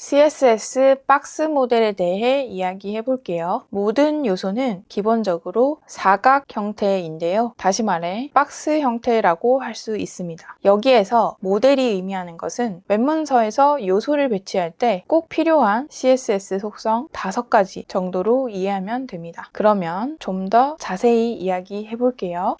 CSS 박스 모델에 대해 이야기해 볼게요. 모든 요소는 기본적으로 사각 형태인데요. 다시 말해 박스 형태라고 할 수 있습니다. 여기에서 모델이 의미하는 것은 웹문서에서 요소를 배치할 때 꼭 필요한 CSS 속성 5가지 정도로 이해하면 됩니다. 그러면 좀 더 자세히 이야기해 볼게요.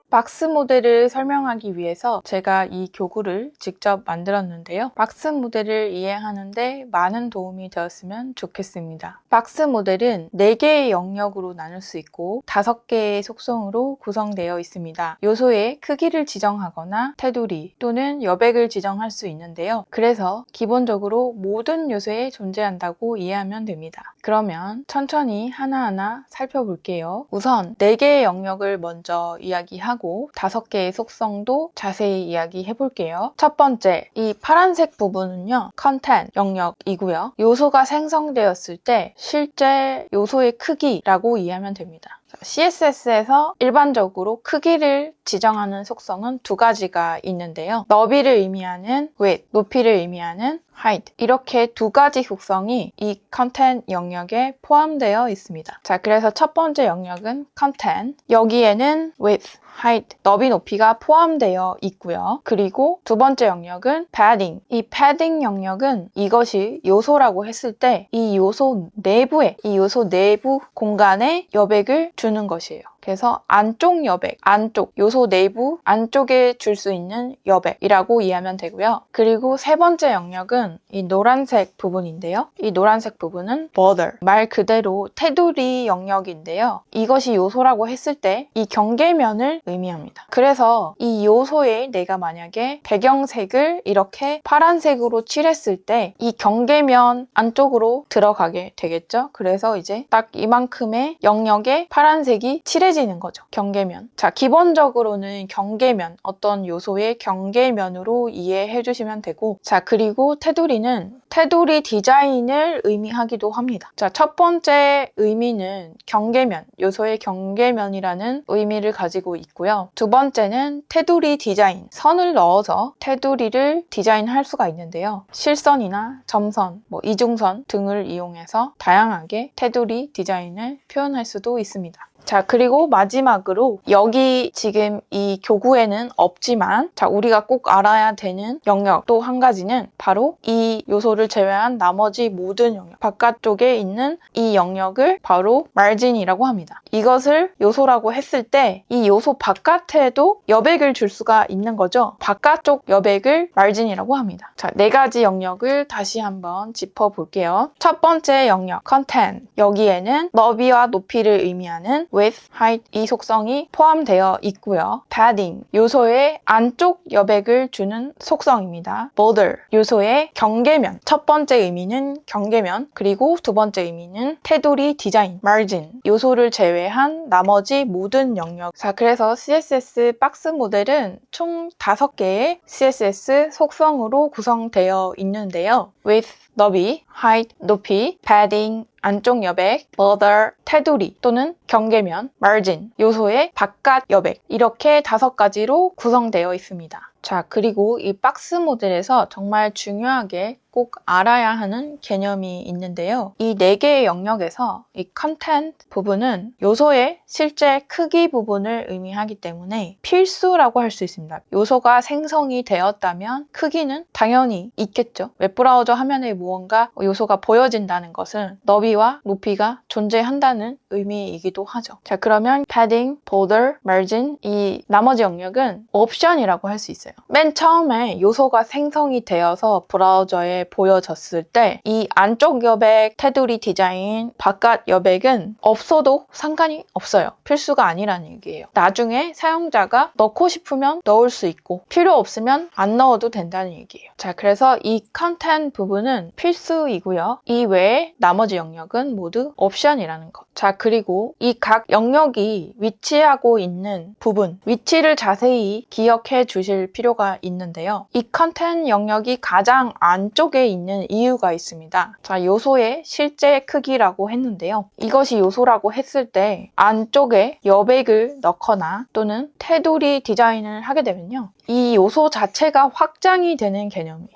박스 모델을 설명하기 위해서 제가 이 교구를 직접 만들었는데요. 박스 모델을 이해하는데 많은 도움이 되었으면 좋겠습니다. 박스 모델은 4개의 영역으로 나눌 수 있고 5개의 속성으로 구성되어 있습니다. 요소의 크기를 지정하거나 테두리 또는 여백을 지정할 수 있는데요. 그래서 기본적으로 모든 요소에 존재한다고 이해하면 됩니다. 그러면 천천히 하나하나 살펴볼게요. 우선 4개의 영역을 먼저 이야기하고 5개의 속성도 자세히 이야기해 볼게요. 첫 번째, 이 파란색 부분은요, content 영역이고요. 요소가 생성되었을 때 실제 요소의 크기라고 이해하면 됩니다. CSS에서 일반적으로 크기를 지정하는 속성은 2가지가 있는데요. 너비를 의미하는 width, 높이를 의미하는 height, 이렇게 2가지 속성이 이 content 영역에 포함되어 있습니다. 자, 그래서 첫 번째 영역은 content, 여기에는 width, height, 너비 높이가 포함되어 있고요. 그리고 두 번째 영역은 padding, 이 padding 영역은 이것이 요소라고 했을 때 이 요소 내부 공간에 여백을 주는 것이에요. 그래서 안쪽 여백, 안쪽, 요소 내부, 안쪽에 줄 수 있는 여백이라고 이해하면 되고요. 그리고 세 번째 영역은 이 노란색 부분인데요. 이 노란색 부분은 border, 말 그대로 테두리 영역인데요. 이것이 요소라고 했을 때 이 경계면을 의미합니다. 그래서 이 요소에 내가 만약에 배경색을 이렇게 파란색으로 칠했을 때 이 경계면 안쪽으로 들어가게 되겠죠. 그래서 이제 딱 이만큼의 영역에 파란색이 칠해지는 거죠. 경계면. 자, 기본적으로는 경계면, 어떤 요소의 경계면으로 이해해 주시면 되고, 자, 그리고 테두리는 테두리 디자인을 의미하기도 합니다. 자, 첫 번째 의미는 경계면, 요소의 경계면이라는 의미를 가지고 있고요. 두 번째는 테두리 디자인, 선을 넣어서 테두리를 디자인할 수가 있는데요. 실선이나 점선, 이중선 등을 이용해서 다양하게 테두리 디자인을 표현할 수도 있습니다. 자, 그리고 마지막으로 여기 지금 이 교구에는 없지만 자, 우리가 꼭 알아야 되는 영역 또 한 가지는 바로 이 요소를 제외한 나머지 모든 영역, 바깥쪽에 있는 이 영역을 바로 margin이라고 합니다. 이것을 요소라고 했을 때 이 요소 바깥에도 여백을 줄 수가 있는 거죠. 바깥쪽 여백을 margin이라고 합니다. 자, 4가지 영역을 다시 한번 짚어볼게요. 첫 번째 영역, content. 여기에는 너비와 높이를 의미하는 width, height 이 속성이 포함되어 있고요. padding, 요소의 안쪽 여백을 주는 속성입니다. border, 요소의 경계면. 첫 번째 의미는 경계면, 그리고 두 번째 의미는 테두리 디자인, margin, 요소를 제외한 나머지 모든 영역. 자, 그래서 CSS 박스 모델은 총 5개의 CSS 속성으로 구성되어 있는데요. width, 너비, height, 높이, padding, 안쪽 여백, border, 테두리 또는 경계면, margin, 요소의 바깥 여백, 이렇게 5가지로 구성되어 있습니다. 자, 그리고 이 박스 모델에서 정말 중요하게 꼭 알아야 하는 개념이 있는데요. 이 4개의 영역에서 이 content 부분은 요소의 실제 크기 부분을 의미하기 때문에 필수라고 할 수 있습니다. 요소가 생성이 되었다면 크기는 당연히 있겠죠. 웹브라우저 화면에 무언가 요소가 보여진다는 것은 너비와 높이가 존재한다는 의미이기도 하죠. 자, 그러면 padding, border, margin 이 나머지 영역은 옵션이라고 할 수 있어요. 맨 처음에 요소가 생성이 되어서 브라우저에 보여졌을 때 이 안쪽 여백, 테두리 디자인, 바깥 여백은 없어도 상관이 없어요. 필수가 아니라는 얘기예요. 나중에 사용자가 넣고 싶으면 넣을 수 있고 필요 없으면 안 넣어도 된다는 얘기예요. 자, 그래서 이 컨텐트 부분은 필수이고요. 이 외에 나머지 영역은 모두 옵션이라는 것. 자, 그리고 이 각 영역이 위치하고 있는 부분, 위치를 자세히 기억해 주실 필요가 있는데요. 이 컨텐트 영역이 가장 안쪽에 있는 이유가 있습니다. 자, 요소의 실제 크기라고 했는데요. 이것이 요소라고 했을 때 안쪽에 여백을 넣거나 또는 테두리 디자인을 하게 되면요. 이 요소 자체가 확장이 되는 개념이에요.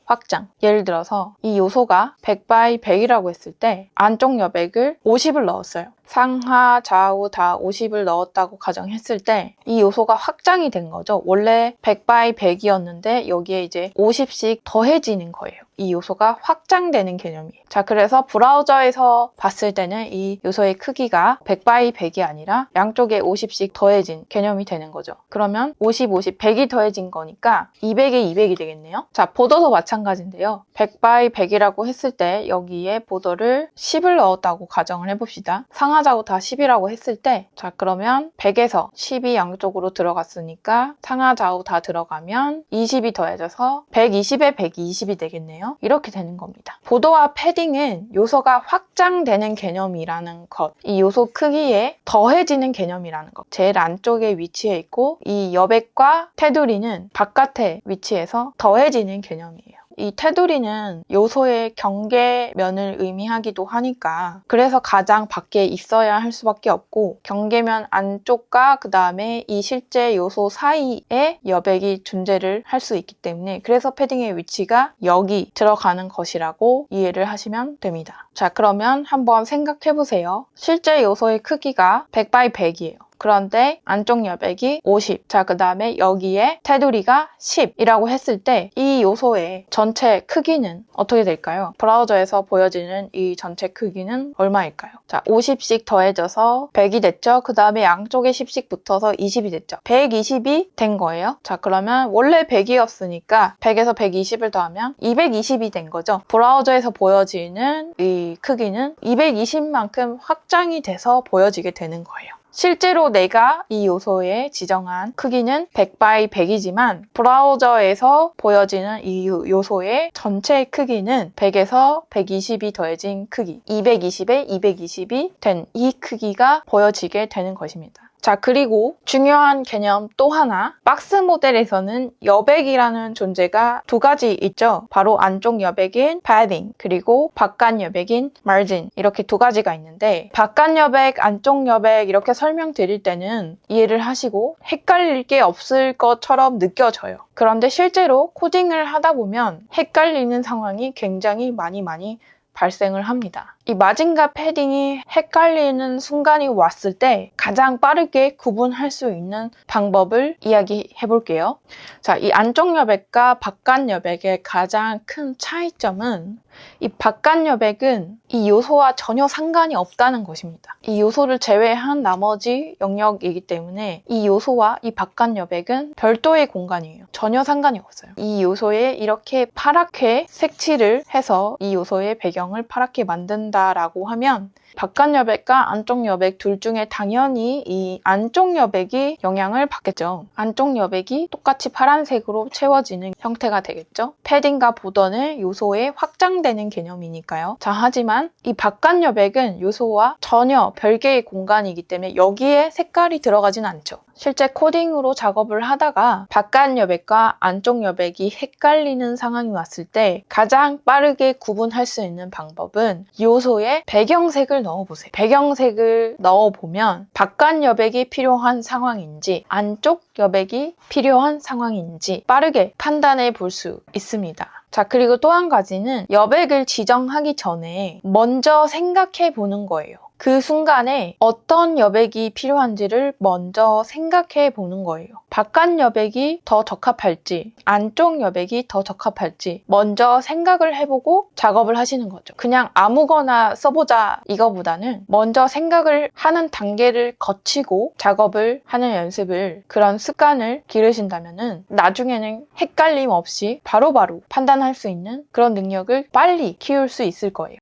확장. 예를 들어서 이 요소가 100 by 100이라고 했을 때 안쪽 여백을 50을 넣었어요. 상하, 좌우 다 50을 넣었다고 가정했을 때 이 요소가 확장이 된 거죠. 원래 100 by 100이었는데 여기에 이제 50씩 더해지는 거예요. 이 요소가 확장되는 개념이에요. 자, 그래서 브라우저에서 봤을 때는 이 요소의 크기가 100 by 100이 아니라 양쪽에 50씩 더해진 개념이 되는 거죠. 그러면 50, 50, 100이 더해진 거니까 200에 200이 되겠네요. 자, 보더도 마찬가지인데요. 100 by 100이라고 했을 때 여기에 보더를 10을 넣었다고 가정을 해봅시다. 상하, 좌우 다 10이라고 했을 때 자, 그러면 100에서 10이 양쪽으로 들어갔으니까 상하, 좌우 다 들어가면 20이 더해져서 120에 120이 되겠네요. 이렇게 되는 겁니다. 보더와 패딩은 요소가 확장되는 개념이라는 것, 이 요소 크기에 더해지는 개념이라는 것. 제일 안쪽에 위치해 있고 이 여백과 테두리는 바깥에 위치해서 더해지는 개념이에요. 이 테두리는 요소의 경계면을 의미하기도 하니까 그래서 가장 밖에 있어야 할 수밖에 없고 경계면 안쪽과 그 다음에 이 실제 요소 사이에 여백이 존재를 할 수 있기 때문에 그래서 패딩의 위치가 여기 들어가는 것이라고 이해를 하시면 됩니다. 자, 그러면 한번 생각해 보세요. 실제 요소의 크기가 100 by 100이에요. 그런데 안쪽 여백이 50. 자, 그 다음에 여기에 테두리가 10이라고 했을 때 이 요소의 전체 크기는 어떻게 될까요? 브라우저에서 보여지는 이 전체 크기는 얼마일까요? 자, 50씩 더해져서 100이 됐죠? 그 다음에 양쪽에 10씩 붙어서 20이 됐죠? 120이 된 거예요. 자, 그러면 원래 100이었으니까 100에서 120을 더하면 220이 된 거죠? 브라우저에서 보여지는 이 크기는 220만큼 확장이 돼서 보여지게 되는 거예요. 실제로 내가 이 요소에 지정한 크기는 100 by 100이지만 브라우저에서 보여지는 이 요소의 전체 크기는 100에서 120이 더해진 크기, 220에 220이 된 이 크기가 보여지게 되는 것입니다. 자, 그리고 중요한 개념 또 하나, 박스 모델에서는 여백이라는 존재가 두 가지 있죠. 바로 안쪽 여백인 padding 그리고 바깥 여백인 margin 이렇게 두 가지가 있는데 바깥 여백, 안쪽 여백 이렇게 설명드릴 때는 이해를 하시고 헷갈릴 게 없을 것처럼 느껴져요. 그런데 실제로 코딩을 하다 보면 헷갈리는 상황이 굉장히 많이 발생을 합니다. 이 마진과 패딩이 헷갈리는 순간이 왔을 때 가장 빠르게 구분할 수 있는 방법을 이야기해 볼게요. 자, 이 안쪽 여백과 바깥 여백의 가장 큰 차이점은 이 바깥 여백은 이 요소와 전혀 상관이 없다는 것입니다. 이 요소를 제외한 나머지 영역이기 때문에 이 요소와 이 바깥 여백은 별도의 공간이에요. 전혀 상관이 없어요. 이 요소에 이렇게 파랗게 색칠을 해서 이 요소의 배경을 파랗게 만든다라고 하면 바깥 여백과 안쪽 여백 둘 중에 당연히 이 안쪽 여백이 영향을 받겠죠. 안쪽 여백이 똑같이 파란색으로 채워지는 형태가 되겠죠. 패딩과 보더는 요소에 확장되는 개념이니까요. 자, 하지만 이 바깥 여백은 요소와 전혀 별개의 공간이기 때문에 여기에 색깔이 들어가진 않죠. 실제 코딩으로 작업을 하다가 바깥 여백과 안쪽 여백이 헷갈리는 상황이 왔을 때 가장 빠르게 구분할 수 있는 방법은 요소에 배경색을 넣어보세요. 배경색을 넣어보면 바깥 여백이 필요한 상황인지 안쪽 여백이 필요한 상황인지 빠르게 판단해 볼 수 있습니다. 자, 그리고 또 한 가지는 여백을 지정하기 전에 먼저 생각해 보는 거예요. 그 순간에 어떤 여백이 필요한지를 먼저 생각해 보는 거예요. 바깥 여백이 더 적합할지 안쪽 여백이 더 적합할지 먼저 생각을 해보고 작업을 하시는 거죠. 그냥 아무거나 써보자 이거보다는 먼저 생각을 하는 단계를 거치고 작업을 하는 연습을 그런 습관을 기르신다면 나중에는 헷갈림 없이 바로바로 판단할 수 있는 그런 능력을 빨리 키울 수 있을 거예요.